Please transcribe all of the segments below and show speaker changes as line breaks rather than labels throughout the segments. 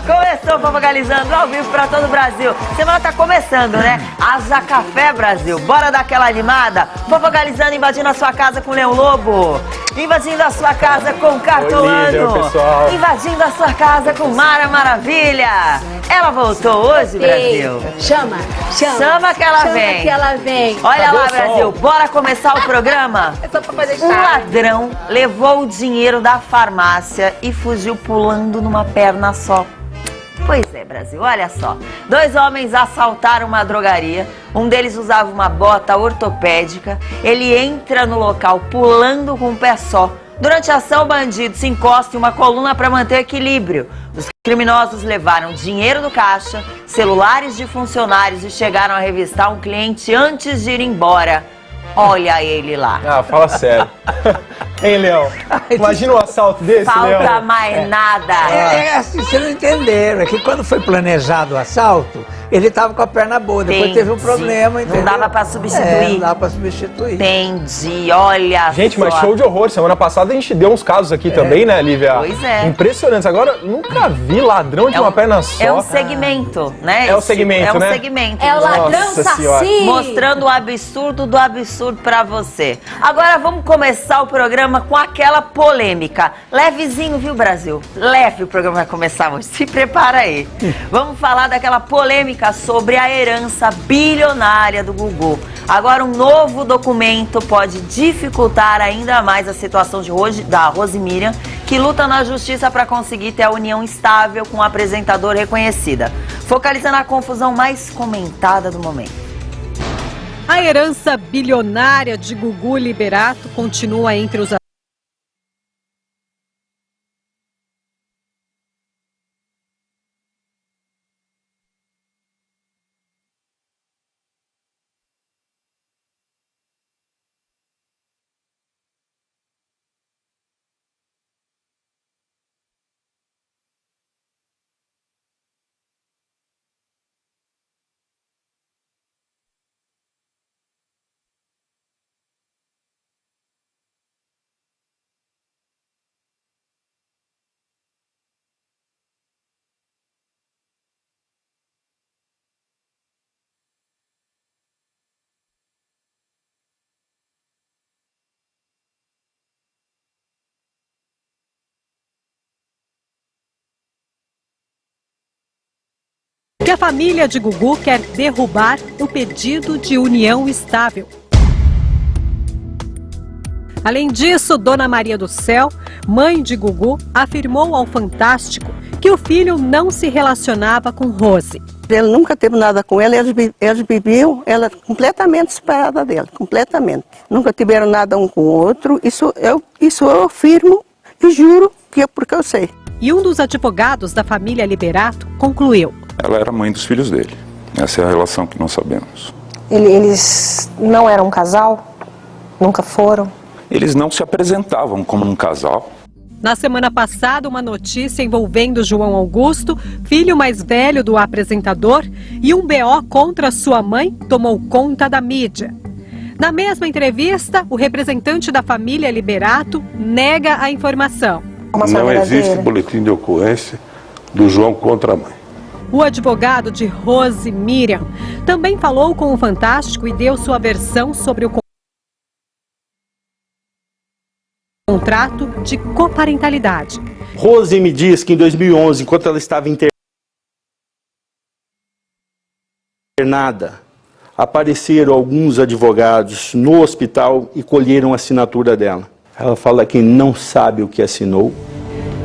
Começou Fofocalizando ao vivo pra todo o Brasil. Semana tá começando, né? Haja café, Brasil. Bora dar aquela animada? Fofocalizando invadindo a sua casa com Leão Lobo. Invadindo a sua casa com Cartolano.
Oi,
invadindo a sua casa com Mara Maravilha. Ela voltou hoje, Brasil?
Chama
que ela vem. Olha lá, Brasil. Bora começar o programa?
É só pra fazer
Um ladrão levou o dinheiro da farmácia e fugiu pulando numa perna só. Pois é, Brasil, olha só. 2 homens assaltaram uma drogaria. Um deles usava uma bota ortopédica. Ele entra no local pulando com um pé só. Durante a ação, o bandido se encosta em uma coluna para manter o equilíbrio. Os criminosos levaram dinheiro do caixa, celulares de funcionários e chegaram a revistar um cliente antes de ir embora. Olha ele lá.
Ah, fala sério. Hein, Leão? Imagina um assalto desse, Leão.
Falta mais nada.
É assim, vocês não entenderam. É que quando foi planejado o assalto, ele tava com a perna boa. Depois teve um problema, entendeu?
Não dava pra substituir.
Não dava pra substituir.
Entendi, olha
Gente,
só.
mas show de horror. Semana passada a gente deu uns casos aqui também, né, Lívia?
Pois é.
Impressionantes. Agora, nunca vi ladrão de uma perna só.
É um segmento, né?
É o segmento, né?
É um segmento.
É o ladrão
Nossa
saci.
Senhora.
Mostrando o absurdo do absurdo pra você. Agora vamos começar o programa com aquela polêmica. Levezinho, viu, Brasil? Leve o programa vai começar hoje. Se prepara aí. Vamos falar daquela polêmica sobre a herança bilionária do Gugu. Agora um novo documento pode dificultar ainda mais a situação da Rosemiriam, que luta na justiça para conseguir ter a união estável com um apresentador reconhecida. Focalizando a confusão mais comentada do momento.
A herança bilionária de Gugu Liberato continua entre os que a família de Gugu quer derrubar o pedido de união estável. Além disso, Dona Maria do Céu, mãe de Gugu, afirmou ao Fantástico que o filho não se relacionava com Rose.
Ele nunca teve nada com ela, eles viviam, ela completamente separada dele, completamente. Nunca tiveram nada um com o outro, isso eu afirmo e juro que é porque eu sei.
E um dos advogados da família Liberato concluiu:
ela era mãe dos filhos dele. Essa é a relação que nós sabemos.
Eles não eram um casal? Nunca foram?
Eles não se apresentavam como um casal.
Na semana passada, uma notícia envolvendo João Augusto, filho mais velho do apresentador, e um BO contra sua mãe tomou conta da mídia. Na mesma entrevista, o representante da família Liberato nega a informação.
Não existe boletim de ocorrência do João contra a mãe.
O advogado de Rosemiriam também falou com o Fantástico e deu sua versão sobre o contrato de coparentalidade.
Rose me diz que em 2011, enquanto ela estava internada, apareceram alguns advogados no hospital e colheram a assinatura dela. Ela fala que não sabe o que assinou.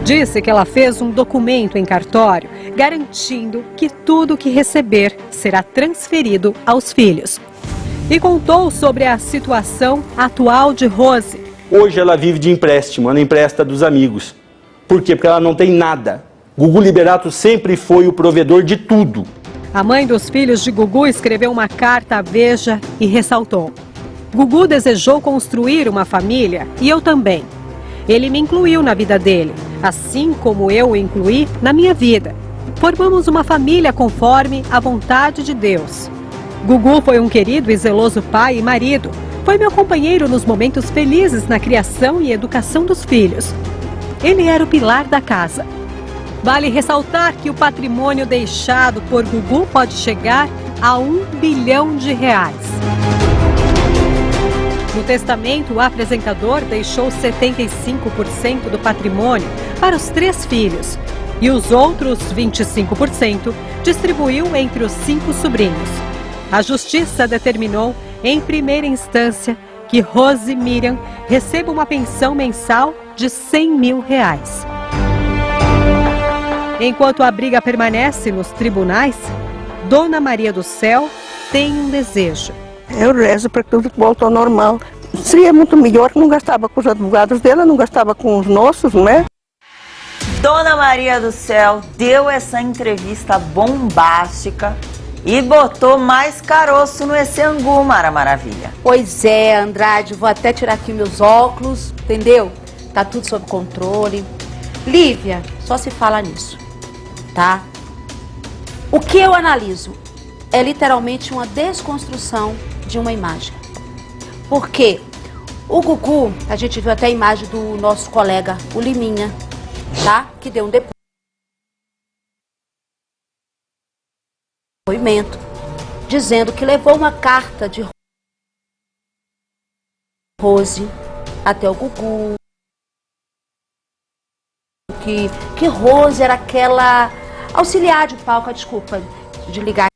Disse que ela fez um documento em cartório garantindo que tudo que receber será transferido aos filhos. E contou sobre a situação atual de Rose.
Hoje ela vive de empréstimo, ela empresta dos amigos. Por quê? Porque ela não tem nada. Gugu Liberato sempre foi o provedor de tudo.
A mãe dos filhos de Gugu escreveu uma carta à Veja e ressaltou: Gugu desejou construir uma família e eu também. Ele me incluiu na vida dele, assim como eu o incluí na minha vida. Formamos uma família conforme a vontade de Deus. Gugu foi um querido e zeloso pai e marido. Foi meu companheiro nos momentos felizes na criação e educação dos filhos. Ele era o pilar da casa. Vale ressaltar que o patrimônio deixado por Gugu pode chegar a R$1 bilhão. No testamento, o apresentador deixou 75% do patrimônio para os 3 filhos e os outros 25% distribuiu entre os 5 sobrinhos. A justiça determinou, em primeira instância, que Rose Miriam receba uma pensão mensal de R$100 mil. Enquanto a briga permanece nos tribunais, Dona Maria do Céu tem um desejo.
Eu rezo para que tudo volte ao normal. Seria muito melhor que não gastava com os advogados dela, não gastava com os nossos, não é?
Dona Maria do Céu deu essa entrevista bombástica e botou mais caroço no esse angu, Mara Maravilha.
Pois é, Andrade, vou até tirar aqui meus óculos, entendeu? Tá tudo sob controle. Lívia, só se fala nisso, tá? O que eu analiso é literalmente uma desconstrução de uma imagem. Porque o Gugu, a gente viu até a imagem do nosso colega, o Liminha, tá? Que deu um depoimento dizendo que levou uma carta de Rose até o Gugu. Que Rose era aquela auxiliar de palco, desculpa de ligar.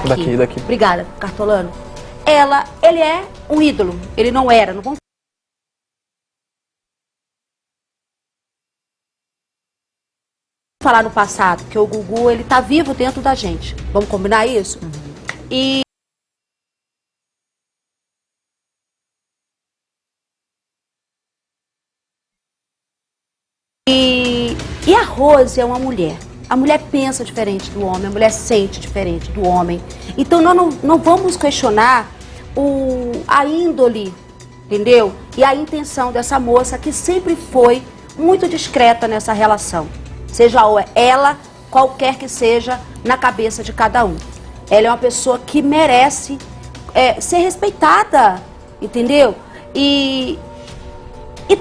Daqui.
Obrigada, Cartolano. Ele é um ídolo, ele não era, não vamos falar no passado, porque o Gugu, ele tá vivo dentro da gente. Vamos combinar isso? E a Rose é uma mulher. A mulher pensa diferente do homem, a mulher sente diferente do homem. Então nós não vamos questionar a índole, entendeu? E a intenção dessa moça que sempre foi muito discreta nessa relação. Seja ela, qualquer que seja, na cabeça de cada um. Ela é uma pessoa que merece ser respeitada, entendeu? E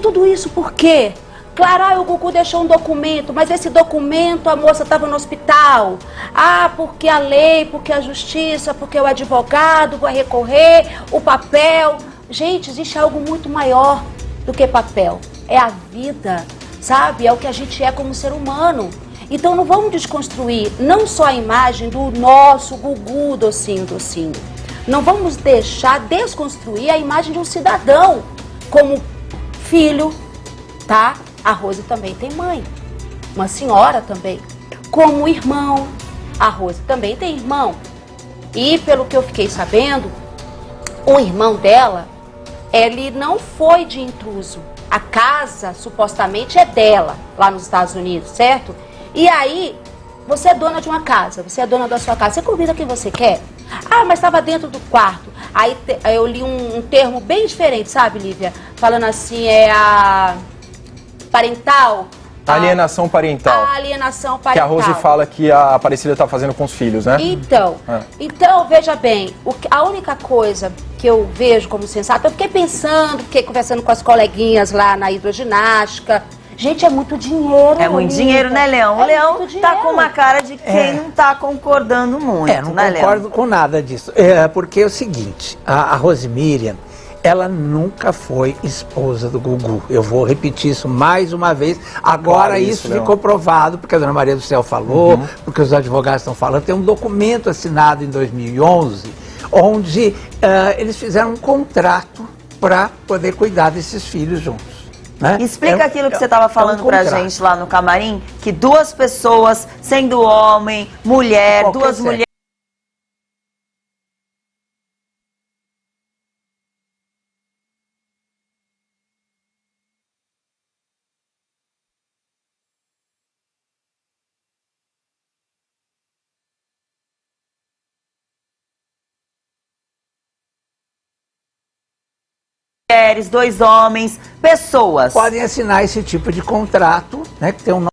tudo isso por quê? Claro, o Gugu deixou um documento, mas esse documento a moça estava no hospital. Porque a lei, porque a justiça, porque o advogado vai recorrer, o papel. Gente, existe algo muito maior do que papel. É a vida, sabe? É o que a gente é como ser humano. Então não vamos desconstruir não só a imagem do nosso Gugu docinho. Não vamos deixar desconstruir a imagem de um cidadão como filho, tá? A Rose também tem mãe, uma senhora também. Como irmão, a Rose também tem irmão. E pelo que eu fiquei sabendo, o irmão dela, ele não foi de intruso. A casa, supostamente, é dela, lá nos Estados Unidos, certo? E aí, você é dona de uma casa, você é dona da sua casa, você convida quem você quer. Mas estava dentro do quarto. Aí eu li um termo bem diferente, sabe, Lívia? Falando assim, a parental.
Alienação parental.
A alienação parental.
Que a Rose fala que a Aparecida está fazendo com os filhos, né?
Então, veja bem, a única coisa que eu vejo como sensata, eu fiquei pensando, fiquei conversando com as coleguinhas lá na hidroginástica. Gente, é muito dinheiro.
É muito dinheiro, né, Leão? O Leão tá com uma cara de quem não tá concordando muito,
não
né,
concordo
Leão?
com nada disso. Porque é o seguinte, a Rose Miriam, ela nunca foi esposa do Gugu. Eu vou repetir isso mais uma vez. Agora claro, isso ficou provado, porque a Dona Maria do Céu falou, porque os advogados estão falando. Tem um documento assinado em 2011, onde eles fizeram um contrato para poder cuidar desses filhos juntos. Né?
Explica aquilo que você estava falando pra gente lá no camarim, que 2 pessoas, sendo homem, mulher, 2 mulheres. Mulheres, 2 homens, pessoas.
Podem assinar esse tipo de contrato, né, que tem um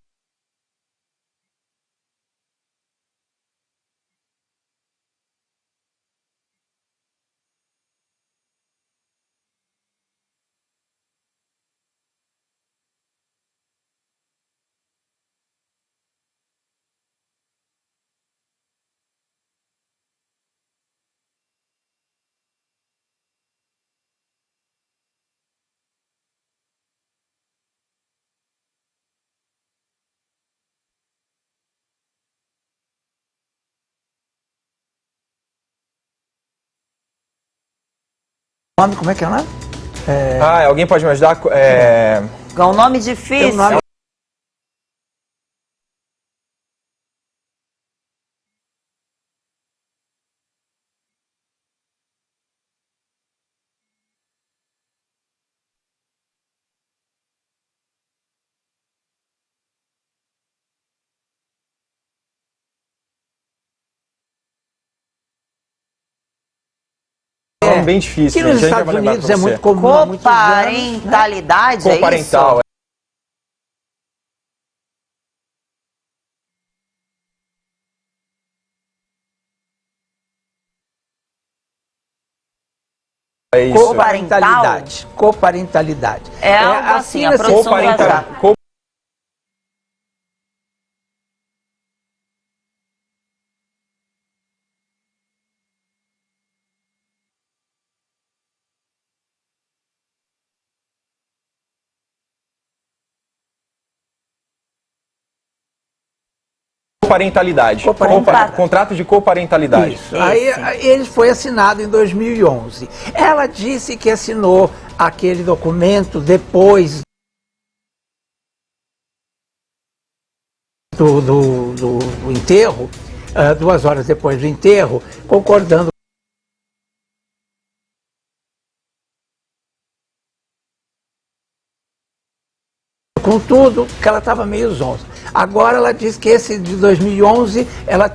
Nome, como é que é o nome?
Alguém pode me ajudar?
É um nome difícil.
Bem difícil.
Que nos Estados Unidos é muito comum.
Coparentalidade, é isso?
Coparental. É isso.
Coparentalidade. Coparentalidade.
É algo assim, a produção
Coparentalidade. Contrato de coparentalidade.
Isso. Aí ele foi assinado em 2011. Ela disse que assinou aquele documento depois do enterro, 2 horas depois do enterro, concordando com tudo, que ela estava meio zonza. Agora ela diz que esse de 2011, ela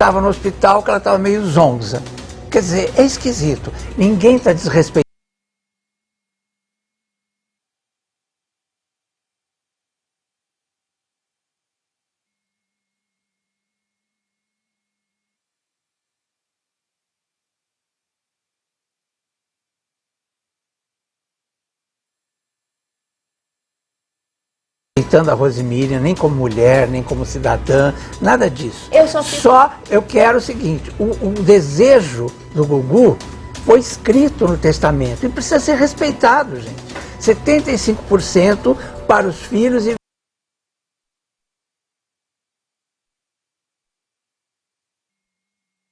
estava no hospital, que ela estava meio zonza. Quer dizer, é esquisito. Ninguém está desrespeitando. A Rosemília, nem como mulher, nem como cidadã, nada disso. Eu quero o seguinte, o desejo do Gugu foi escrito no testamento e precisa ser respeitado, gente. 75% para os filhos e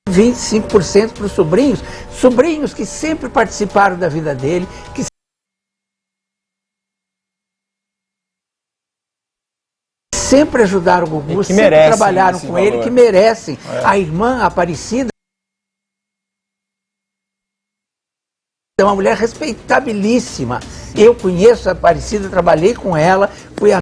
25% para os sobrinhos, sobrinhos que sempre participaram da vida dele, que sempre ajudaram o Gugu, sempre trabalharam com ele, que merecem. A irmã Aparecida é uma mulher respeitabilíssima. Eu conheço a Aparecida, trabalhei com ela, fui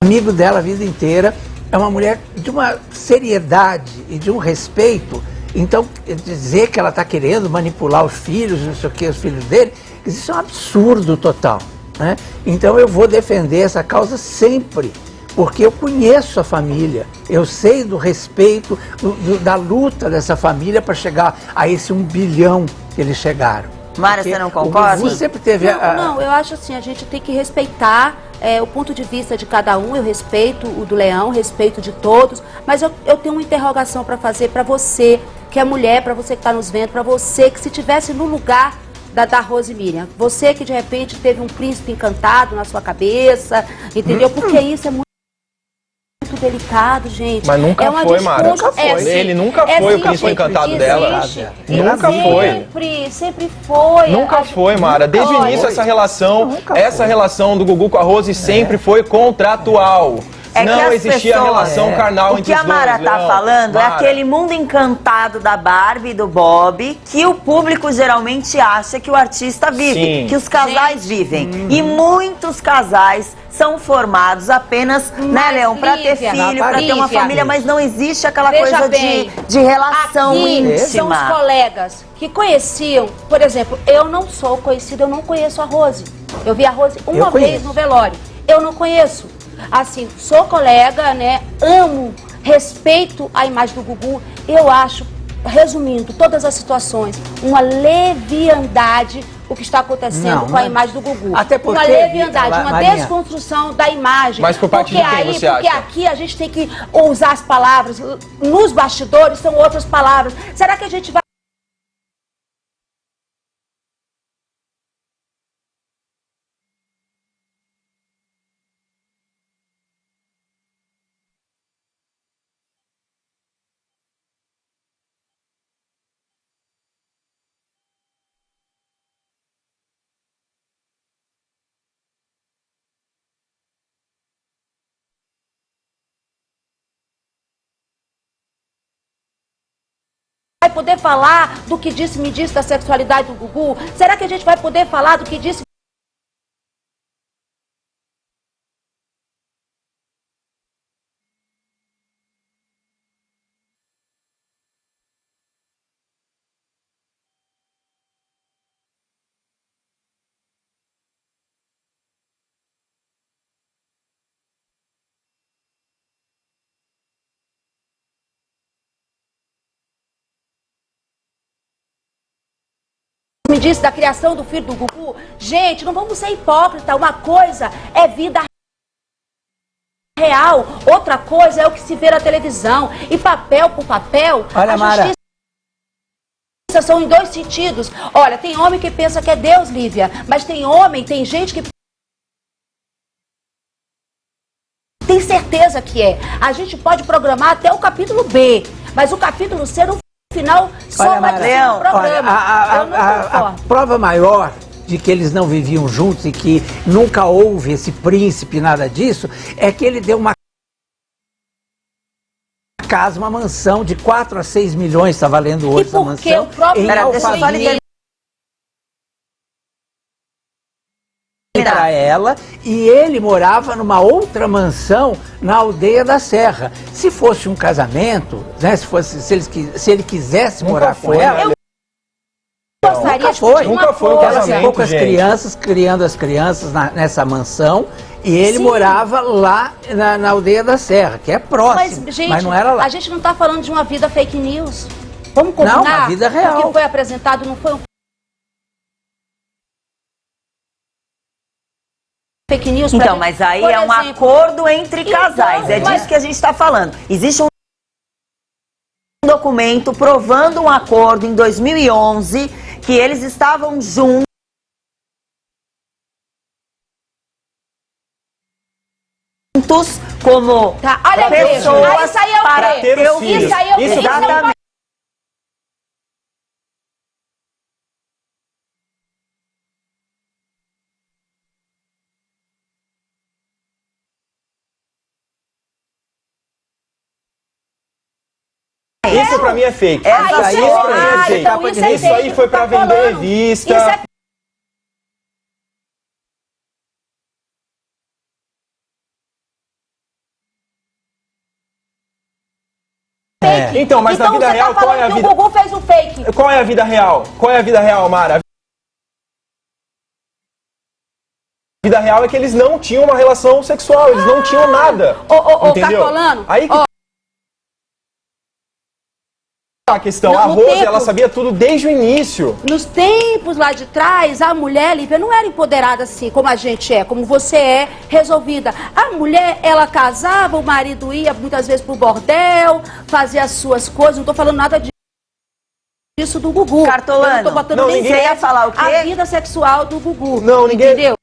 amigo dela a vida inteira. É uma mulher de uma seriedade e de um respeito. Então, dizer que ela está querendo manipular os filhos, não sei o que, os filhos dele, isso é um absurdo total, né? Então eu vou defender essa causa sempre, porque eu conheço a família, eu sei do respeito, da luta dessa família para chegar a esse 1 bilhão que eles chegaram.
Mara, você não concorda?
Você sempre teve
Não, eu acho assim, a gente tem que respeitar o ponto de vista de cada um. Eu respeito o do Leão, respeito de todos, mas eu tenho uma interrogação para fazer para você, que é mulher, para você que está nos vendo, para você que se tivesse no lugar da Rosemília, você que de repente teve um príncipe encantado na sua cabeça, entendeu? Porque isso é muito delicado, gente.
Mas nunca foi, Mara. Ele nunca foi o príncipe encantado dela. Nunca foi.
Sempre foi.
Nunca foi, Mara. Desde o início essa relação do Gugu com a Rose sempre foi contratual. Não existia relação carnal entre os dois.
O que a Mara tá falando é aquele mundo encantado da Barbie e do Bob, que o público geralmente acha que o artista vive, que os casais vivem. E muitos casais são formados apenas, né, Leão, para ter filho, para ter uma família, mas não existe aquela coisa de relação íntima.
São os colegas que conheciam, por exemplo, eu não sou conhecida, eu não conheço a Rose. Eu vi a Rose uma vez no velório. Eu não conheço. Assim, sou colega, né? Amo, respeito a imagem do Gugu. Eu acho, resumindo todas as situações, uma leviandade o que está acontecendo com a imagem do Gugu.
Até porque,
uma leviandade, uma
Marinha,
desconstrução da imagem.
Mas por parte de quem você acha?
Porque aqui a gente tem que usar as palavras, nos bastidores são outras palavras. Será que a gente vai poder falar do que me disse da sexualidade do Gugu? Será que a gente vai poder falar do que disse? Me disse da criação do filho do Gugu. Gente, não vamos ser hipócritas. Uma coisa é vida real, outra coisa é o que se vê na televisão. E papel por papel,
olha,
a
Mara,
justiça são em dois sentidos. Olha, tem homem que pensa que é Deus, Lívia, mas tem gente que tem certeza que é. A gente pode programar até o capítulo B, mas o capítulo C no final só vai ser um programa.
A prova maior de que eles não viviam juntos e que nunca houve esse príncipe, nada disso, é que ele deu uma casa, uma mansão de 4 a 6 milhões, está valendo hoje essa mansão.
E porque o próprio...
para ela, e ele morava numa outra mansão na aldeia da Serra. Se fosse um casamento, né, se ele quisesse morar com ela, nunca foi um casamento, poucas crianças, criando as crianças nessa mansão, e ele morava lá na aldeia da Serra, que é próximo, mas não era lá.
A gente não está falando de uma vida fake news. Vamos combinar?
Não, uma vida real.
O que foi apresentado não foi um fake news.
Então, mas aí é um acordo entre casais, é disso que a gente está falando. Existe um documento provando um acordo em 2011 que eles estavam juntos como pessoas para ter os filhos.
Isso exatamente.
Isso pra mim é fake. Isso aí foi pra vender revista. Então, mas na vida real, qual é a vida?
O Gugu fez um fake.
Qual é a vida real? Qual é a vida real, Mara? A vida real é que eles não tinham uma relação sexual, eles não tinham nada. Entendeu?
Cartolano,
aí que a questão, a Rose, ela sabia tudo desde o início.
Nos tempos lá de trás, a mulher, Lívia, não era empoderada assim, como a gente é, como você é, resolvida. A mulher, ela casava, o marido ia muitas vezes pro bordel, fazia as suas coisas, não tô falando nada disso do Gugu.
Cartolano,
eu não tô botando
ninguém ia falar o quê?
A vida sexual do Gugu.
Não, ninguém...
Entendeu?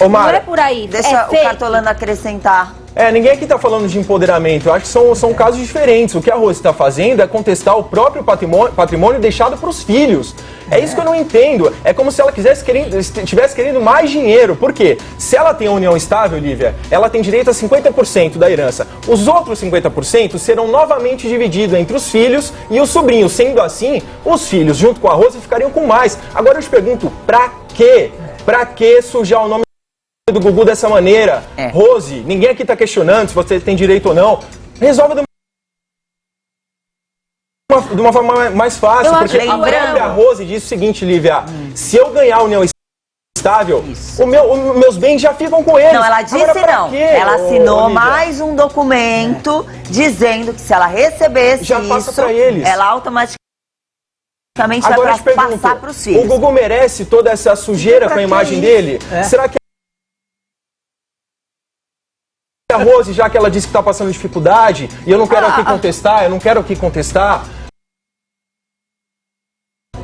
Ô, Mara,
não é por aí.
Deixa o Cartolano acrescentar.
Ninguém aqui está falando de empoderamento. Eu acho que são casos diferentes. O que a Rose está fazendo é contestar o próprio patrimônio deixado para os filhos. É isso que eu não entendo. É como se ela estivesse querendo mais dinheiro. Por quê? Se ela tem a união estável, Lívia, ela tem direito a 50% da herança. Os outros 50% serão novamente divididos entre os filhos e os sobrinhos. Sendo assim, os filhos, junto com a Rose, ficariam com mais. Agora eu te pergunto, pra quê? Pra que sujar o nome do Gugu dessa maneira? Rose, ninguém aqui tá questionando se você tem direito ou não. Resolve de uma forma mais fácil, porque a própria Rose disse o seguinte, Lívia, se eu ganhar a união estável, meus bens já ficam com eles.
Não, ela disse não. Ela assinou mais um documento dizendo que se ela recebesse
já passa pra eles.
Ela automaticamente
Agora eu te pergunto,
passar pros filhos.
o Gugu merece toda essa sujeira com a imagem dele? Será que a Rose, já que ela disse que está passando dificuldade, e eu não quero aqui contestar,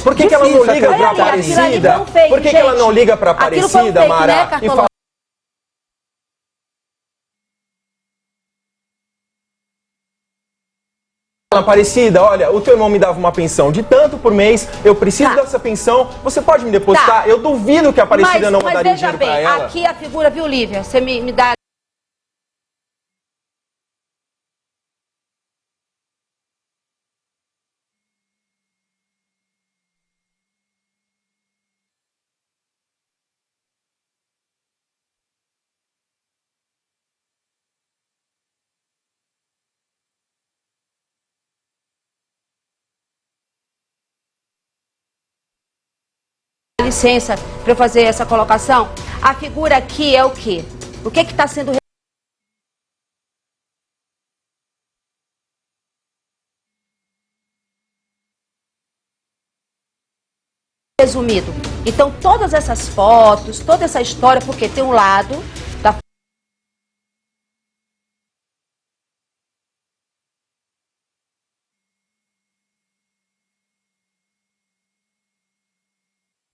por que ela não liga pra Aparecida? Por que ela não liga pra Aparecida, Mara, e fala... Aparecida, olha, o teu irmão me dava uma pensão de tanto por mês, eu preciso dessa pensão, você pode me depositar? Eu duvido que a Aparecida não mandaria dinheiro pra ela.
Aqui a figura, viu, Lívia? Você me dá... Licença para eu fazer essa colocação. A figura aqui é o quê? O que está sendo resumido? Então, todas essas fotos, toda essa história, porque tem um lado da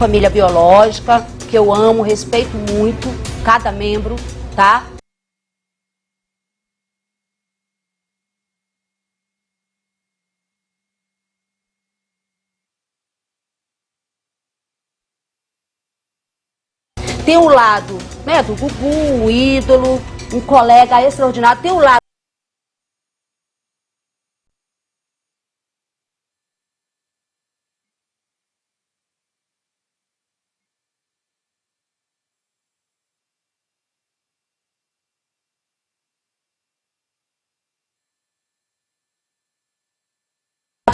família biológica, que eu amo, respeito muito cada membro, tá? Tem um lado, né, do Gugu, um ídolo, um colega extraordinário, tem um lado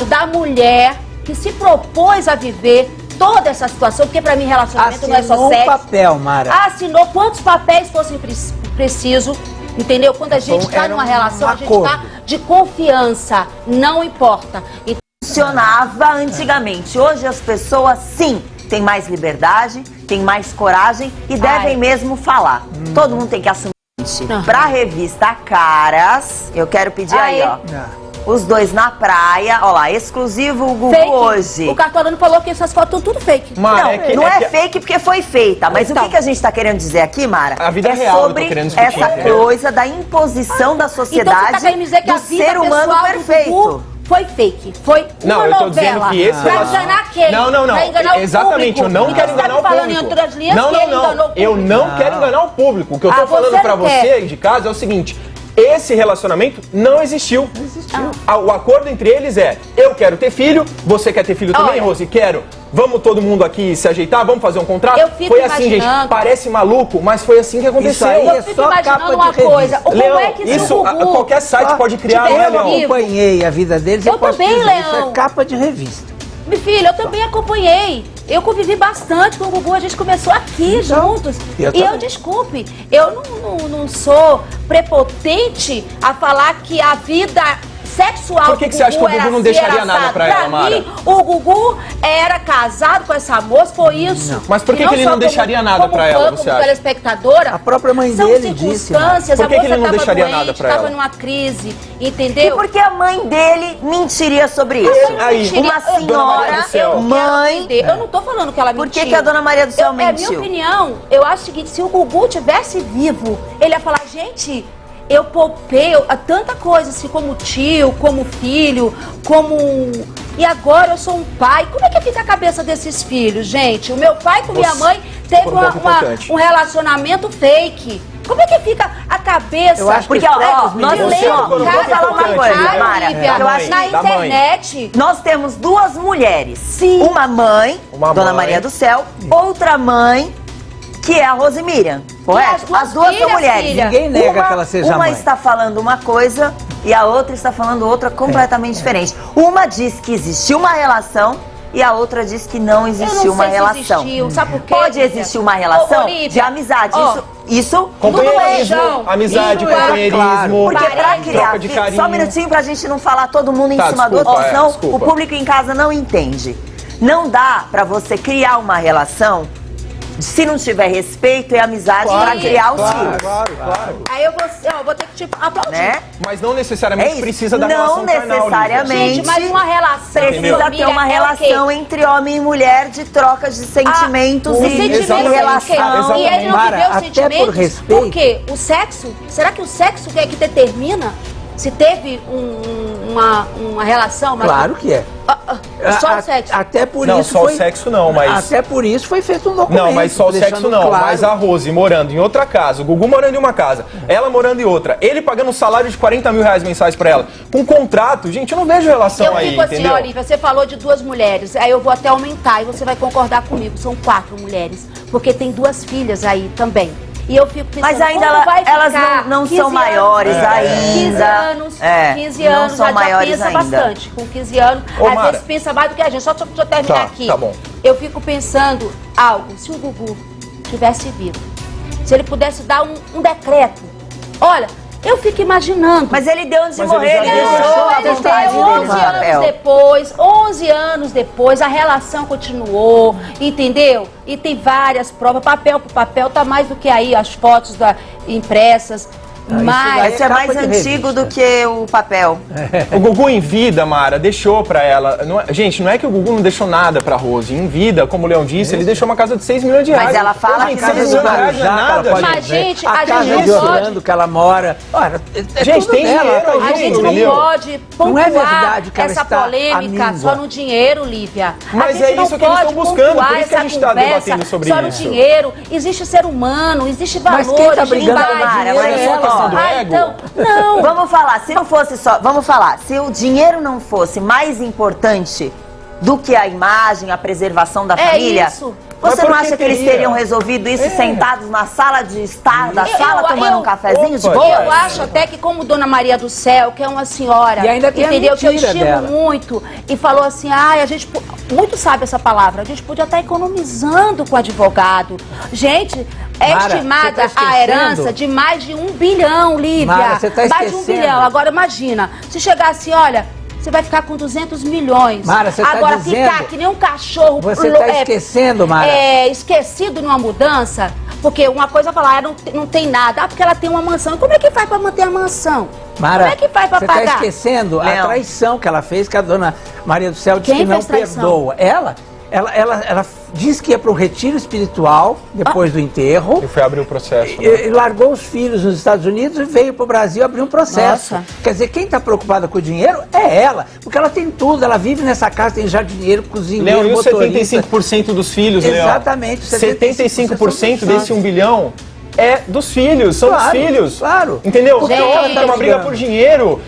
da mulher que se propôs a viver toda essa situação, porque para mim relacionamento não é só sexo.
Assinou um papel, Mara.
Assinou quantos papéis fossem precisos, entendeu? Quando a gente está numa relação, a gente está de confiança, não importa.
Funcionava antigamente. Hoje as pessoas, sim, têm mais liberdade, têm mais coragem e devem mesmo falar. Todo mundo tem que assumir. Pra revista Caras, eu quero pedir aí, ó. Os dois na praia, ó lá, exclusivo o Gugu
fake.
Hoje.
O Cartolano falou que essas fotos são tudo fake.
Mara, não é fake porque foi feita, mas então, o que a gente tá querendo dizer aqui, Mara?
A vida real,
sobre essa coisa da imposição da sociedade, então, você tá querendo dizer que
do ser humano perfeito. Foi fake, foi uma novela.
Eu tô dizendo que esse
pra enganar quem?
Não.
Pra enganar
exatamente,
o público.
eu não quero enganar o público.
Em outras linhas
não. Eu não quero enganar o público. O que eu tô falando pra você de casa é o seguinte: esse relacionamento não existiu. O acordo entre eles é: eu quero ter filho, você quer ter filho também, Rose? Quero. Vamos todo mundo aqui se ajeitar, vamos fazer um contrato? Foi assim, gente. Parece maluco, mas foi assim que aconteceu.
Isso aí é só capa uma de coisa.
Leão, é que isso qualquer site pode criar, né, Leão?
Eu acompanhei a vida deles.
Eu também, Leão.
Isso é capa de revista.
Meu filho, eu também acompanhei. Eu convivi bastante com o Gugu, a gente começou aqui juntos. Desculpe, eu não sou prepotente a falar que a vida sexual
Por que você acha que o Gugu não deixaria nada pra ela, Mara?
Mim, o Gugu era casado com essa moça, foi isso.
Não. Mas por que ele não deixaria nada pra ela, você acha?
Telespectadora,
a própria mãe dele disse.
Por que ele não deixaria nada pra ela?
Estava numa crise, entendeu?
E por que a mãe dele mentiria sobre isso? Uma senhora, mãe...
Eu não tô falando que ela mentiu.
Por que a Dona Maria do Céu mentiu?
É minha opinião. Eu acho o seguinte, se o Gugu tivesse vivo, ele ia falar, gente... Eu poupei tanta coisa, assim, como tio, como filho, como... E agora eu sou um pai. Como é que fica a cabeça desses filhos, gente? O meu pai com minha mãe teve um relacionamento fake. Como é que fica a cabeça?
Eu acho
porque, nós vamos falar uma coisa, Mara. Eu acho
na internet...
Nós temos duas mulheres. Sim. Uma mãe, Dona Maria do Céu, outra mãe... que é a Rose Miriam, correto? As duas são mulheres.
Ninguém nega que ela seja mãe.
Uma está falando uma coisa e a outra está falando outra completamente diferente. Uma diz que existiu uma relação e a outra diz que não existiu uma relação.
Sabe por quê?
Pode existir uma relação de amizade. Isso
companheirismo, amizade, companheirismo,
porque pra criar,
de carinho.
só um minutinho pra gente não falar todo mundo em cima do outro, senão o público em casa não entende. Não dá pra você criar uma relação se não tiver respeito e amizade pra criar os filhos.
Claro.
Aí eu vou ter que te aplaudir.
Né?
Mas não necessariamente precisa da
não
relação carnal, Lívia.
necessariamente.
Gente, mas uma relação
Precisa ter uma relação entre homem e mulher de troca de sentimentos
o
e
sentimento
relação.
E ele não
Mara,
viveu os
até
sentimentos.
por respeito.
Por quê? O sexo? Será que o sexo é que determina se teve uma relação?
Claro que é.
Só o sexo?
Até por
Não,
isso
só
foi...
o sexo não, mas...
Até por isso foi feito um documento.
Não, mas só o sexo
deixando
não.
claro.
Mas a Rose morando em outra casa, o Gugu morando em uma casa, ela morando em outra, ele pagando um salário de 40 mil reais mensais pra ela, com contrato, gente, eu não vejo relação
Eu
aí,
fico assim,
entendeu?
Olívia, você falou de 2 mulheres, aí eu vou até aumentar e você vai concordar comigo, são 4 mulheres, porque tem 2 filhas aí também. E eu fico pensando,
Mas ainda
como vai
elas
ficar
não
15
são
anos,
maiores
15
ainda.
anos, 15
não
anos,
são
já
maiores
pensa
ainda.
bastante. Com 15 anos,
Ô,
às
Mara.
vezes pensa mais do que a gente. Só deixa eu terminar aqui.
Tá bom.
Eu fico pensando algo, se o Gugu tivesse vivo, se ele pudesse dar um decreto. Olha, eu fico imaginando.
Mas ele deu onde
Mas
morrer,
ele
ele
já
deixou
deu,
a
Ele
vontade
deu
dele
11
no
anos
papel.
depois, 11 anos depois, a relação continuou, entendeu? E tem várias provas, papel por papel, tá mais do que aí as fotos impressas. Mas
Esse é mais
capa de
antigo
revista.
do que o papel.
O Gugu em vida, Mara, deixou pra ela. Gente, não é que o Gugu não deixou nada pra Rose. Em vida, como o Leão disse, ele deixou uma casa de 6 milhões de reais.
Mas ela fala
Gente,
que
6 milhões de reais não é nada,
Mas,
gente.
gente,
a
a
casa
gente
de
não pode.
Orlando que ela mora. Olha,
Gente,
tudo
tem
dela,
dinheiro
tá
aí,
A
junto,
gente não
entendeu?
pode pontuar
Não é verdade que ela
essa
está
polêmica
à
só
míngua.
no dinheiro, Lívia.
Mas
a gente
é
não
isso que eles
pode
estão buscando,
pontuar
por isso que a
essa
gente tá
conversa
debatendo sobre
só no
isso.
dinheiro. Existe ser humano, existe
Mas
valores,
quem tá brigando com
imagem.
dinheiro é ela.
Questão do ego.
Então, não.
Vamos falar, se não fosse só. Vamos falar, se o dinheiro não fosse mais importante do que a imagem, a preservação da família.
Isso.
Mas
Você
por
não
que
acha que eles
teria?
teriam resolvido isso sentados na sala de estar da sala, tomando um cafezinho de
Opa,
boa?
Eu acho até que como Dona Maria do Céu, que é uma senhora,
E ainda tem a
entendeu? Que eu
mentira
estimo
dela.
muito, e falou assim, a gente, muito sabe essa palavra, a gente podia estar economizando com o advogado. Gente, é
Mara,
estimada
você tá
a
esquecendo?
herança de mais de 1 bilhão, Lívia.
Mara, você tá
mais de 1
esquecendo.
bilhão. Agora imagina, se chegar assim, olha, você vai ficar com 200 milhões.
Mara, você tá
agora
dizendo-
ficar que nem um cachorro.
Você está esquecendo, Mara.
Esquecido numa mudança, porque uma coisa é falar, não tem nada. Porque ela tem uma mansão. E como é que faz para manter a mansão?
Mara,
como é que faz para
você
pagar?
está esquecendo a
Leão.
traição que ela fez, que a Dona Maria do Céu disse
Quem
que não
fez traição?
perdoa. Ela disse que ia para um retiro espiritual depois do enterro.
E foi abrir o processo. né?
E largou os filhos nos Estados Unidos e veio para o Brasil abrir um processo.
Nossa.
Quer dizer, quem está preocupada com o dinheiro é ela, porque ela tem tudo, ela vive nessa casa, tem jardineiro, cozinheiro,
Leão, e os
motorista.
75% dos filhos, Leão?
Exatamente,
75% desse
são
1 bilhão é dos filhos, são
Claro,
dos filhos.
claro.
Entendeu?
Gente,
Então ela tá numa briga por dinheiro.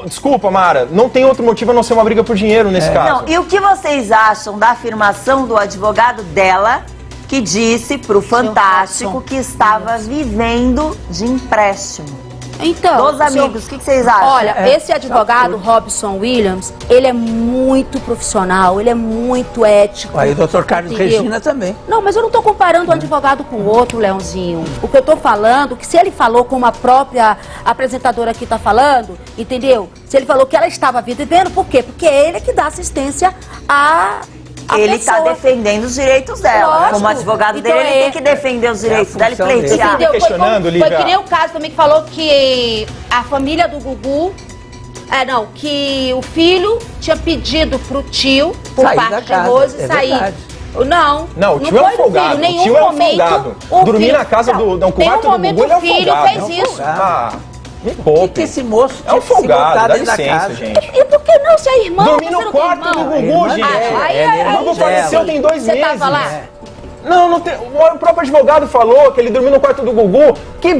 Desculpa, Mara, não tem outro motivo a não ser uma briga por dinheiro nesse caso.
Não, e o que vocês acham da afirmação do advogado dela, que disse pro Fantástico que estava vivendo de empréstimo?
Então,
Dos amigos, o que vocês acham?
Olha, esse advogado, Robson Williams, ele é muito profissional, ele é muito ético.
Aí o doutor Carlos
entendeu?
Regina também.
Não, mas eu não estou comparando um advogado com o outro, Leãozinho. O que eu estou falando, que se ele falou como a própria apresentadora aqui está falando, entendeu? Se ele falou que ela estava vivendo, por quê? Porque ele é que dá assistência a
Ele está
pessoa.
defendendo os direitos dela.
Lógico.
Como advogado
Então
dele, ele
é-
tem que defender os direitos dela e
função dele.
pleitear.
Entendeu?
questionando,
Foi
Lívia.
que nem o caso também que falou que a família do Gugu... que o filho tinha pedido pro tio, por
Sair da
parte de
casa,
Rose,
é
sair.
verdade.
Não, o tio é um
foi do
folgado.
filho,
O
nenhum
tio é um
momento.
folgado.
o
Dormir
filho-
na casa do
Não,
quarto do
momento
Gugu, ele é um
o filho
folgado.
fez
É um
isso.
folgado. Me
O que
poupe.
esse moço
É um
tinha que se
folgado,
botar
dá
dentro da
licença,
casa?
gente.
E por que não, se é irmão?
Dormir
você
no
não tem
quarto do
irmão?
Gugu,
irmã
gente.
dela.
Aí,
Ele é
O Gugu
irmão
faleceu
dela.
tem 2
Você
meses.
tava lá?
Não tem. O próprio advogado falou que ele dormiu no quarto do Gugu.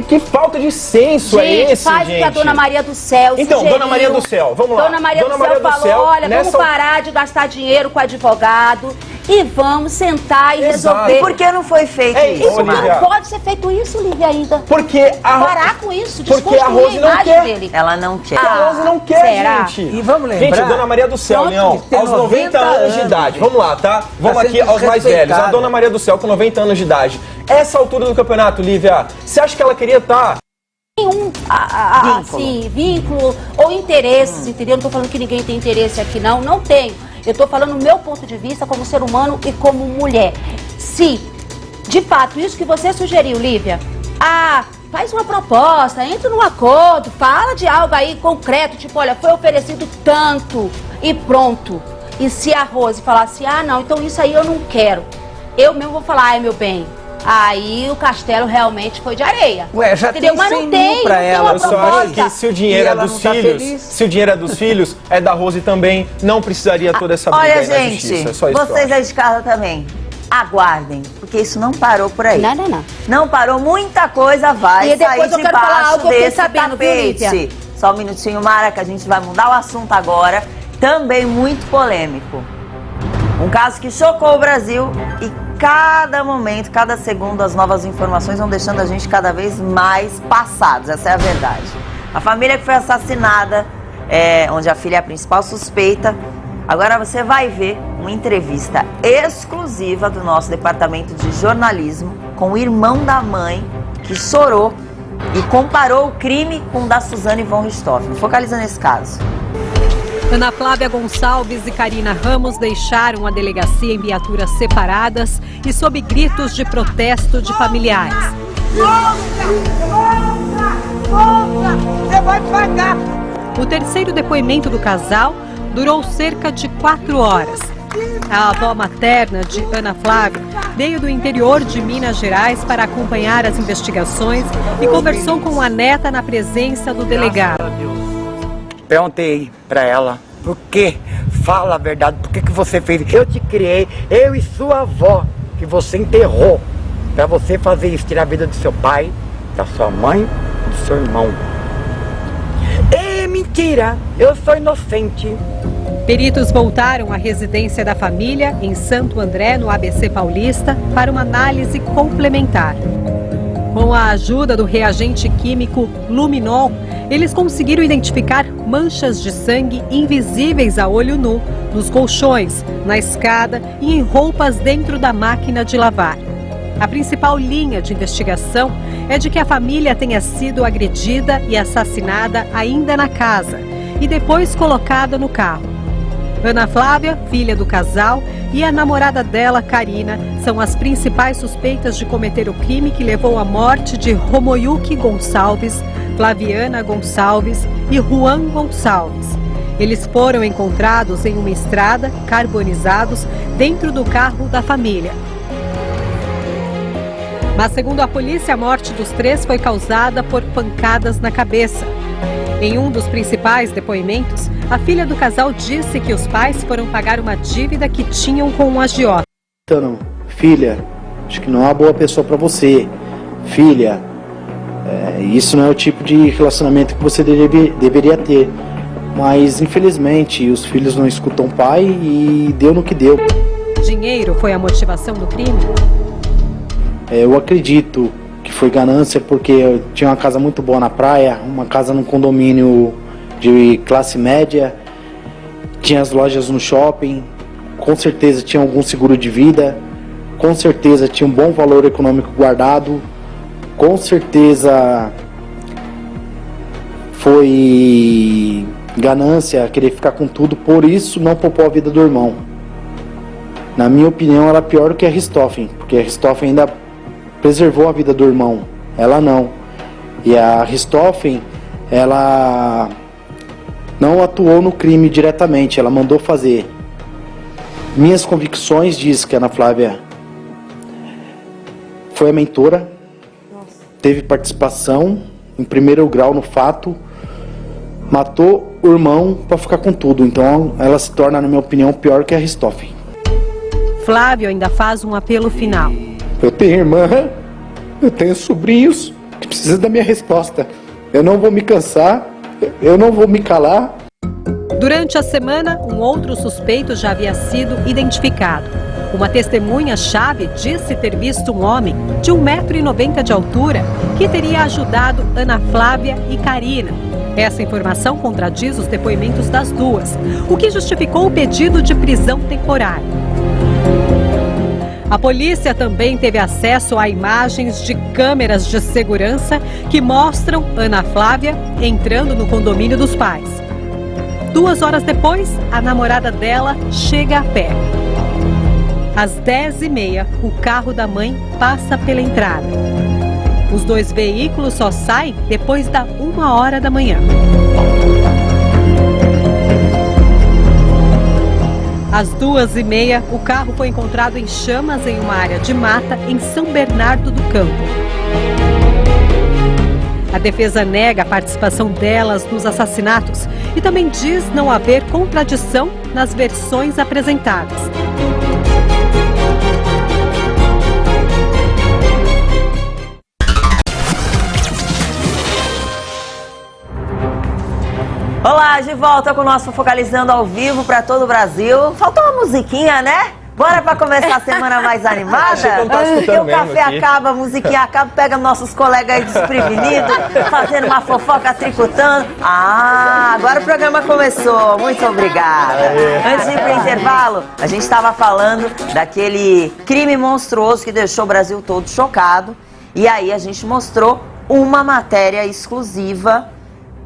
Que falta de senso é
Gente,
esse,
faz
gente?
o que a Dona Maria do Céu
Então,
sugeriu.
Dona Maria do Céu, vamos lá.
Dona Maria do Céu falou, olha, vamos parar de gastar dinheiro com advogado e vamos sentar e
Exato.
resolver.
E por que não foi feito
É
isso,
isso,
Porque
Mara?
Lívia.
não pode ser feito isso, Lívia, ainda.
Porque a
Parar com isso,
Porque a
desconstruir
Rose não
imagem
quer.
dele.
Ela não quer.
A Rose não quer,
será?
gente.
E vamos lembrar...
Gente, Dona Maria do Céu,
Pronto,
Leão,
tem
aos 90 anos de idade. Vamos lá, tá? Vamos
Tá
aqui
sendo
aos mais velhos. A
desrespeitada.
Dona Maria do Céu com 90 anos de idade. Essa altura do campeonato, Lívia, você acha que ela queria estar...
Nenhum assim, vínculo ou interesses, entendeu? Não tô falando que ninguém tem interesse aqui, não tem. Eu estou falando o meu ponto de vista como ser humano e como mulher. Se, de fato, isso que você sugeriu, Lívia, faz uma proposta, entra num acordo, fala de algo aí concreto, tipo, olha, foi oferecido tanto e pronto. E se a Rose falasse, não, então isso aí eu não quero. Eu mesmo vou falar, meu bem, aí o castelo realmente foi de areia.
Ué, já
entendeu?
tem
Mas não tem,
pra ela.
Eu só acho que se o dinheiro é dos filhos, se o dinheiro é dos filhos, é da Rose também, não precisaria toda essa briga aí na justiça. É só isso.
Vocês aí de casa também, aguardem, porque isso não parou por aí.
Não.
Não parou, muita coisa vai
E depois
sair
eu quero falar algo que eu fiquei
desse
sabendo, viu, Lívia?
tapete. Só um minutinho, Mara, que a gente vai mudar o assunto agora. Também muito polêmico. Um caso que chocou o Brasil e cada momento, cada segundo, as novas informações vão deixando a gente cada vez mais passados. Essa é a verdade. A família que foi assassinada, onde a filha é a principal suspeita. Agora você vai ver uma entrevista exclusiva do nosso departamento de jornalismo com o irmão da mãe que chorou e comparou o crime com o da Suzane von Richthofen. Focaliza nesse caso.
Ana Flávia Gonçalves e Karina Ramos deixaram a delegacia em viaturas separadas e sob gritos de protesto de familiares. Você vai pagar! O terceiro depoimento do casal durou cerca de 4 horas. A avó materna de Ana Flávia veio do interior de Minas Gerais para acompanhar as investigações e conversou com a neta na presença do delegado.
Perguntei para ela, por que? Fala a verdade, por que você fez? Eu te criei, eu e sua avó, que você enterrou, para você fazer isso, tirar a vida do seu pai, da sua mãe, do seu irmão. É mentira, eu sou inocente.
Peritos voltaram à residência da família em Santo André, no ABC Paulista, para uma análise complementar. Com a ajuda do reagente químico luminol, eles conseguiram identificar manchas de sangue invisíveis a olho nu nos colchões, na escada e em roupas dentro da máquina de lavar. A principal linha de investigação é de que a família tenha sido agredida e assassinada ainda na casa e depois colocada no carro. Ana Flávia, filha do casal, e a namorada dela, Karina, são as principais suspeitas de cometer o crime que levou à morte de Romoyuki Gonçalves, Flaviana Gonçalves e Juan Gonçalves. Eles foram encontrados em uma estrada, carbonizados, dentro do carro da família. Mas, segundo a polícia, a morte dos 3 foi causada por pancadas na cabeça. Em um dos principais depoimentos, a filha do casal disse que os pais foram pagar uma dívida que tinham com um agiota.
Então, filha, acho que não é uma boa pessoa para você. Filha, isso não é o tipo de relacionamento que você deveria ter. Mas, infelizmente, os filhos não escutam o pai e deu no que deu.
Dinheiro foi a motivação do crime?
Eu acredito que foi ganância porque eu tinha uma casa muito boa na praia, uma casa num condomínio de classe média, tinha as lojas no shopping, com certeza tinha algum seguro de vida, com certeza tinha um bom valor econômico guardado, com certeza foi ganância, querer ficar com tudo, por isso não poupou a vida do irmão. Na minha opinião, ela é pior do que a Richthofen, porque a Richthofen ainda preservou a vida do irmão, ela não. E a Richthofen, ela não atuou no crime diretamente, ela mandou fazer. Minhas convicções dizem que a Ana Flávia foi a mentora, teve participação em primeiro grau no fato, matou o irmão para ficar com tudo. Então ela se torna, na minha opinião, pior que a Richthofen.
Flávio ainda faz um apelo final.
Eu tenho irmã, eu tenho sobrinhos que precisam da minha resposta. Eu não vou me cansar, eu não vou me calar.
Durante a semana, um outro suspeito já havia sido identificado. Uma testemunha-chave disse ter visto um homem de 1,90 m de altura que teria ajudado Ana Flávia e Karina. Essa informação contradiz os depoimentos das duas, o que justificou o pedido de prisão temporária. A polícia também teve acesso a imagens de câmeras de segurança que mostram Ana Flávia entrando no condomínio dos pais. 2 horas depois, a namorada dela chega a pé. Às 10h30, o carro da mãe passa pela entrada. Os 2 veículos só saem depois da 1h da manhã. Às 2h30, o carro foi encontrado em chamas em uma área de mata em São Bernardo do Campo. A defesa nega a participação delas nos assassinatos e também diz não haver contradição nas versões apresentadas.
Olá, de volta com o nosso Focalizando ao vivo para todo o Brasil. Faltou uma musiquinha, né? Bora para começar a semana mais animada?
Achei que eu não tava
Porque
escutando
o café
aqui.
acaba, a musiquinha acaba, pega nossos colegas aí desprevenidos, fazendo uma fofoca, tricotando. Ah, agora o programa começou. Muito obrigada. Antes de ir para o intervalo, a gente estava falando daquele crime monstruoso que deixou o Brasil todo chocado. E aí a gente mostrou uma matéria exclusiva.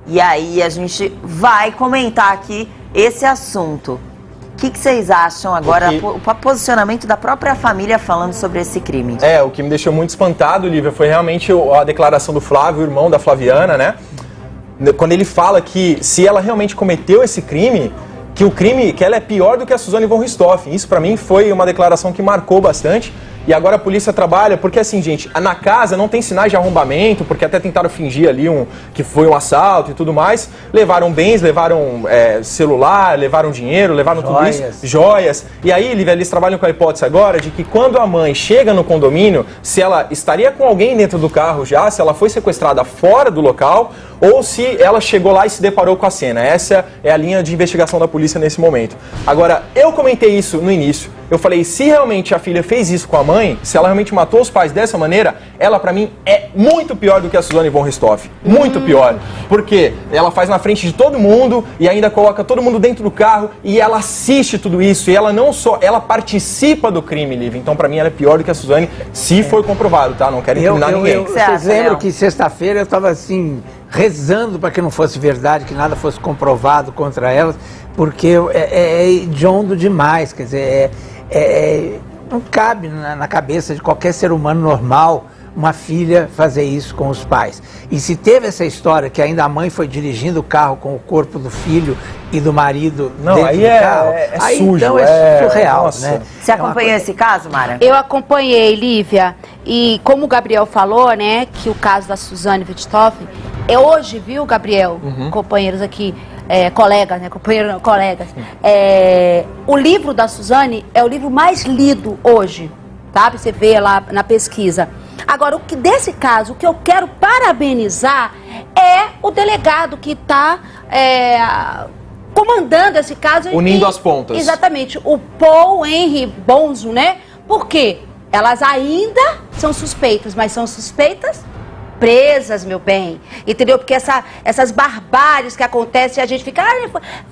E aí a gente vai comentar aqui esse assunto. O que vocês acham agora, o posicionamento da própria família falando sobre esse crime?
O que me deixou muito espantado, Lívia, foi realmente a declaração do Flávio, o irmão da Flaviana, né? Quando ele fala que se ela realmente cometeu esse crime, que ela é pior do que a Suzane von Richthofen. Isso pra mim foi uma declaração que marcou bastante. E agora a polícia trabalha, porque assim, gente, na casa não tem sinais de arrombamento, porque até tentaram fingir ali que foi um assalto e tudo mais. Levaram bens, levaram celular, levaram dinheiro, levaram tudo isso, joias. E aí, Lívia, eles trabalham com a hipótese agora de que quando a mãe chega no condomínio, se ela estaria com alguém dentro do carro já, se ela foi sequestrada fora do local, ou se ela chegou lá e se deparou com a cena. Essa é a linha de investigação da polícia nesse momento. Agora, eu comentei isso no início. Eu falei, se realmente a filha fez isso com a mãe, se ela realmente matou os pais dessa maneira, ela pra mim é muito pior do que a Suzane von Richthofen. Muito pior. Porque ela faz na frente de todo mundo e ainda coloca todo mundo dentro do carro e ela assiste tudo isso. E ela não só, ela participa do crime, Lívia. Então pra mim ela é pior do que a Suzane, se for comprovado, tá? Não quero incriminar ninguém.
Vocês lembram que sexta-feira eu estava assim, rezando para que não fosse verdade, que nada fosse comprovado contra elas, porque é hediondo demais, quer dizer, não cabe na cabeça de qualquer ser humano normal uma filha fazer isso com os pais. E se teve essa história que ainda a mãe foi dirigindo o carro com o corpo do filho e do marido dentro do carro, aí
sujo,
então é surreal,
nossa.
né?
Você acompanhou esse caso, Mara?
Eu acompanhei, Lívia, e como o Gabriel falou, né, que o caso da Suzane von Richthofen, hoje, viu, Gabriel, companheiros aqui, colegas, né, colegas, o livro da Suzane é o livro mais lido hoje, tá? Você vê lá na pesquisa. Agora, desse caso, o que eu quero parabenizar é o delegado que está comandando esse caso.
Unindo as pontas.
Exatamente, o Paul Henry Bonzo, né? Por quê? Elas ainda são suspeitas, mas são suspeitas presas, meu bem, entendeu? Porque essas barbáries que acontecem, a gente fica,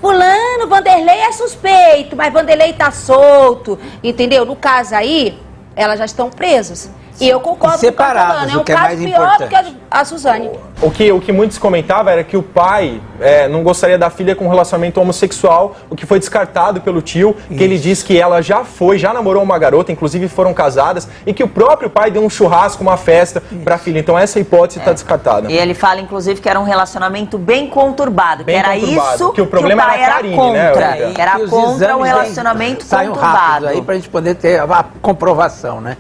fulano, Vanderlei é suspeito, mas Vanderlei tá solto, entendeu? No caso aí, elas já estão presas. E eu concordo com o
separadas,
é um caso pior do que a Suzane.
O que muitos comentavam era que o pai não gostaria da filha com um relacionamento homossexual, o que foi descartado pelo tio, que ele diz que ela já namorou uma garota, inclusive foram casadas, e que o próprio pai deu um churrasco, uma festa pra filha. Então essa hipótese está descartada.
E ele fala, inclusive, que era um relacionamento bem conturbado,
bem
que era
conturbado,
isso
que o problema
o pai
era a Karine,
contra.
né?
Era contra o relacionamento conturbado.
Rápido aí pra gente poder ter a comprovação, né?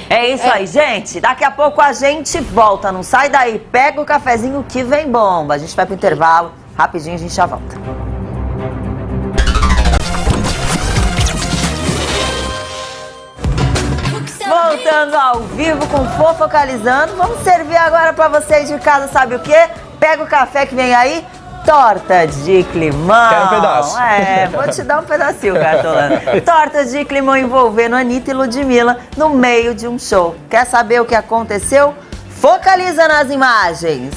É isso aí, gente. Daqui a pouco a gente volta. Não sai daí. Pega o cafezinho que vem bomba. A gente vai pro intervalo. Rapidinho a gente já volta. Voltando ao vivo com Fofocalizando. Vamos servir agora pra vocês de casa, sabe o quê? Pega o café que vem aí. Torta de climão.
Quero um pedaço.
Vou te dar um pedacinho, Cartolana. Torta de climão envolvendo Anitta e Ludmilla no meio de um show. Quer saber o que aconteceu? Focaliza nas imagens.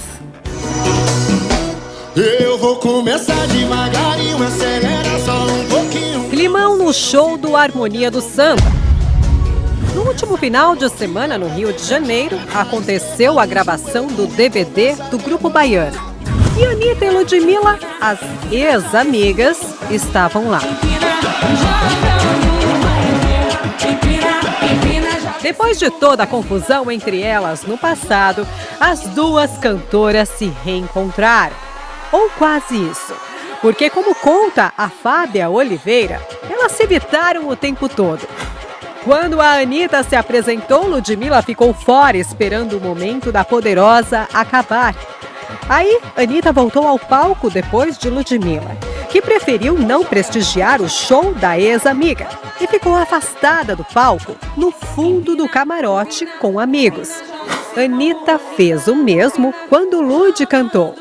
Eu vou começar devagarinho, acelera só um pouquinho.
Climão no show do Harmonia do Samba. No último final de semana, no Rio de Janeiro, aconteceu a gravação do DVD do Grupo Baiano. E Anitta e Ludmilla, as ex-amigas, estavam lá. Depois de toda a confusão entre elas no passado, as duas cantoras se reencontraram. Ou quase isso. Porque, como conta a Fábia Oliveira, elas se evitaram o tempo todo. Quando a Anitta se apresentou, Ludmilla ficou fora esperando o momento da Poderosa acabar. Aí, Anitta voltou ao palco depois de Ludmilla, que preferiu não prestigiar o show da ex-amiga e ficou afastada do palco, no fundo do camarote com amigos. Anitta fez o mesmo quando Lud cantou.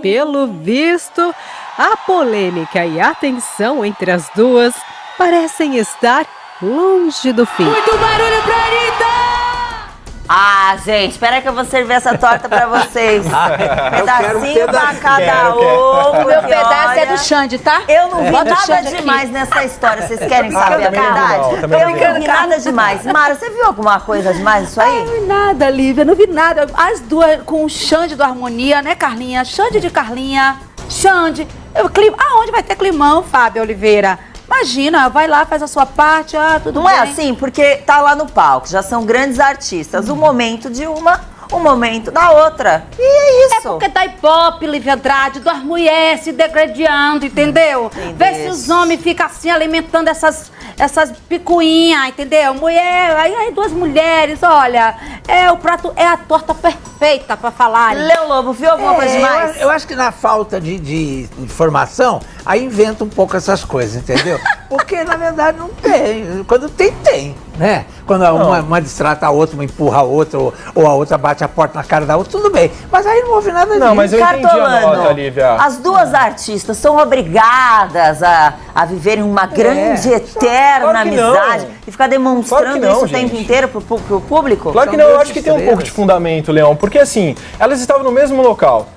Pelo visto, a polêmica e a tensão entre as duas parecem estar longe do fim.
Muito barulho pra Anitta!
Ah, gente, espera que eu vou servir essa torta pra vocês. Pedacinho pra cada um.
O meu pedaço é do Xande, tá?
Eu não vi nada demais nessa história. Vocês querem saber a verdade? Eu não vi nada demais. Mara, você viu alguma coisa demais nisso aí?
Não vi nada, Lívia, não vi nada. As duas com o Xande do Harmonia, né, Carlinha? Xande de Carlinha, Xande. Aonde vai ter climão, Fábio Oliveira? Imagina, vai lá, faz a sua parte, tudo
bem. Não é
assim,
porque tá lá no palco, já são grandes artistas. O momento de uma, o momento da outra. E é isso.
É porque tá hip-hop, Lívia Andrade, duas mulheres se degradando, entendeu? Vê se os homens ficam assim, alimentando essas picuinhas, entendeu? Mulher, aí duas mulheres, olha, o prato, é a torta perfeita pra falar.
Léo Lobo, viu alguma coisa demais?
Eu acho que na falta de informação, aí inventa um pouco essas coisas, entendeu? Porque, na verdade, não tem. Quando tem, né? Quando uma distrata a outra, uma empurra a outra, ou a outra bate a porta na cara da outra, tudo bem. Mas aí não houve nada disso.
Não, mas eu entendi a nota, Lívia.
As duas artistas são obrigadas a viverem uma grande, eterna amizade e ficar demonstrando isso o tempo inteiro pro público?
Claro que não, eu acho que tem um pouco de fundamento, Leão, porque assim, elas estavam no mesmo local.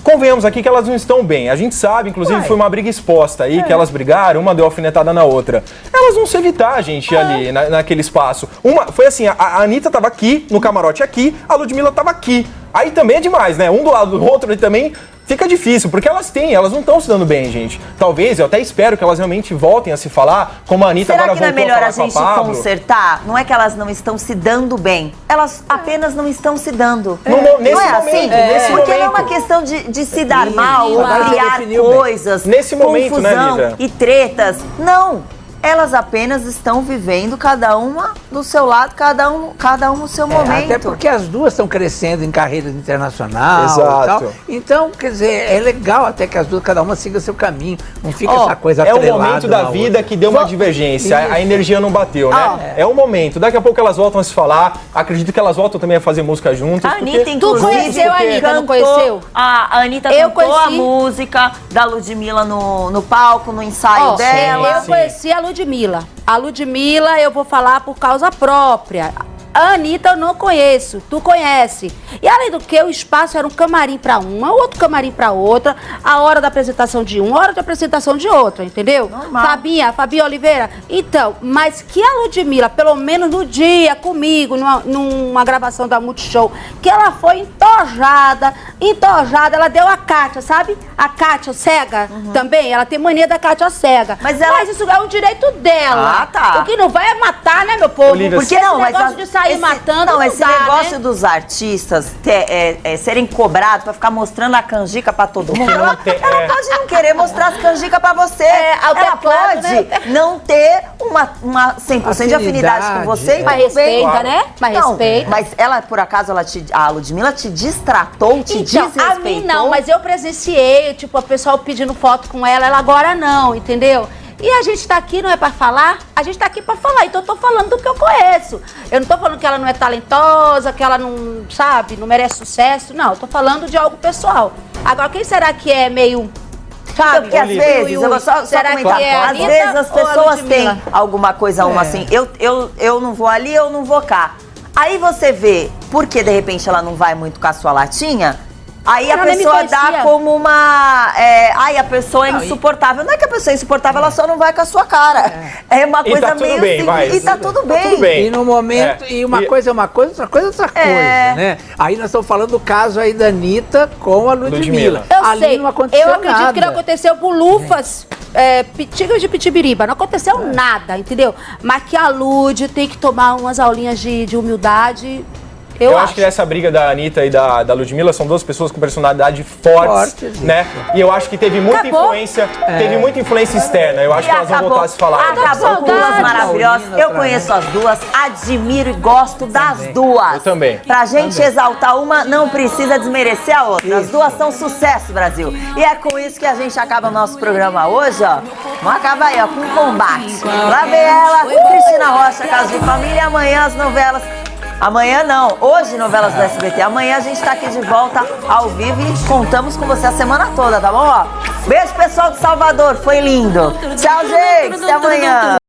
Convenhamos aqui que elas não estão bem. A gente sabe, inclusive, foi uma briga exposta aí, que elas brigaram, uma deu alfinetada na outra. Elas vão se evitar, gente, ali, naquele espaço. Foi assim, a Anitta tava aqui, no camarote aqui, a Ludmilla tava aqui. Aí também é demais, né? Um do lado do outro, e também fica difícil, porque elas não estão se dando bem, gente. Talvez, eu até espero que elas realmente voltem a se falar, como a Anitta agora voltou a falar com a Pablo.
Será que não é melhor a gente consertar? Não é que elas não estão se dando bem, elas apenas não estão se dando.
Nesse
não é
momento,
assim?
nesse
Porque
momento.
não é uma questão de se dar mal, ou criar coisas,
nesse momento,
confusão,
né, Lívia?
e tretas. Não! Elas apenas estão vivendo cada uma do seu lado, cada um no seu momento.
Até porque as duas estão crescendo em carreira internacional.
Exato.
E tal. Então, quer dizer, é legal até que as duas, cada uma siga seu caminho. Não fica essa coisa atrelada.
É o momento da vida outra. Que deu uma divergência. A energia não bateu, né? É um momento. Daqui a pouco elas voltam a se falar. Acredito que elas voltam também a fazer música juntas.
A Anitta, inclusive,
tu conheceu a Anitta, não conheceu?
A Anitta cantou a música da Ludmilla no palco, no ensaio dela.
Eu conheci a Ludmilla. A Ludmilla eu vou falar por causa própria. A Anitta eu não conheço, tu conhece. E além do que, o espaço era um camarim para uma, outro camarim para outra, a hora da apresentação de uma, a hora da apresentação de outra, entendeu?
Normal.
Fabinha Oliveira. Então, mas que a Ludmilla, pelo menos no dia comigo, numa gravação da Multishow, que ela foi entojada, ela deu a Kátia, sabe? A Kátia cega também, ela tem mania da Kátia cega. Mas isso é um direito dela.
Ah, tá.
O que não vai é matar, né, meu povo?
Olivia,
porque esse negócio de sair matando não
esse
dá,
negócio
né?
dos artistas serem cobrados pra ficar mostrando a canjica pra todo mundo. Ela pode não querer mostrar as canjicas pra você. Ela pode não ter uma 100% de afinidade com você.
Mas respeita, né? Mas respeita.
Mas ela, por acaso, a Ludmilla te distratou, te desrespeitou?
A mim não, mas eu presenciei, tipo, o pessoal pedindo foto com ela agora não, entendeu? E a gente tá aqui, não é pra falar? A gente tá aqui pra falar, então eu tô falando do que eu conheço. Eu não tô falando que ela não é talentosa, que ela não, sabe, não merece sucesso. Não, eu tô falando de algo pessoal. Agora, quem será que é meio... Sabe?
Porque às vezes, eu vou só
será
comentar,
que é a
às
Anitta
vezes as
ou a
pessoas
Ludmilla?
têm alguma coisa, assim, eu não vou ali, eu não vou cá. Aí você vê, porque de repente ela não vai muito com a sua latinha, aí a pessoa dá como ai, a pessoa é insuportável. Não é que a pessoa é insuportável, ela só não vai com a sua cara. É uma coisa
tá tudo
meio
bem,
assim. E tá tudo bem.
Tá tudo bem.
E no momento, e uma coisa é uma coisa, outra coisa é outra coisa, né? Aí nós estamos falando do caso aí da Anitta com a Ludmilla.
Eu
Ali
sei,
não aconteceu
eu acredito
nada.
que não aconteceu com lufas, pitigas de pitibiriba, não aconteceu nada, entendeu? Mas que a Lud tem que tomar umas aulinhas de humildade. Eu
acho que essa briga da Anitta e da Ludmilla são duas pessoas com personalidade fortes, né? E eu acho que teve muita influência, teve muita influência externa. Eu acho que elas vão voltar a se falar.
Acabou com duas maravilhosas. Eu conheço as duas, admiro e gosto das duas.
Eu também.
Pra gente exaltar uma, não precisa desmerecer a outra. As duas são sucesso, Brasil. E é com isso que a gente acaba o nosso programa hoje, ó. Vamos acabar aí, ó, com combate. Lá vem ela, Cristina Rocha, Casa de Família, e amanhã as novelas. Amanhã não, hoje novelas do SBT. Amanhã a gente tá aqui de volta ao vivo e contamos com você a semana toda, tá bom? Ó, beijo pessoal de Salvador, foi lindo. Tchau, gente, até amanhã.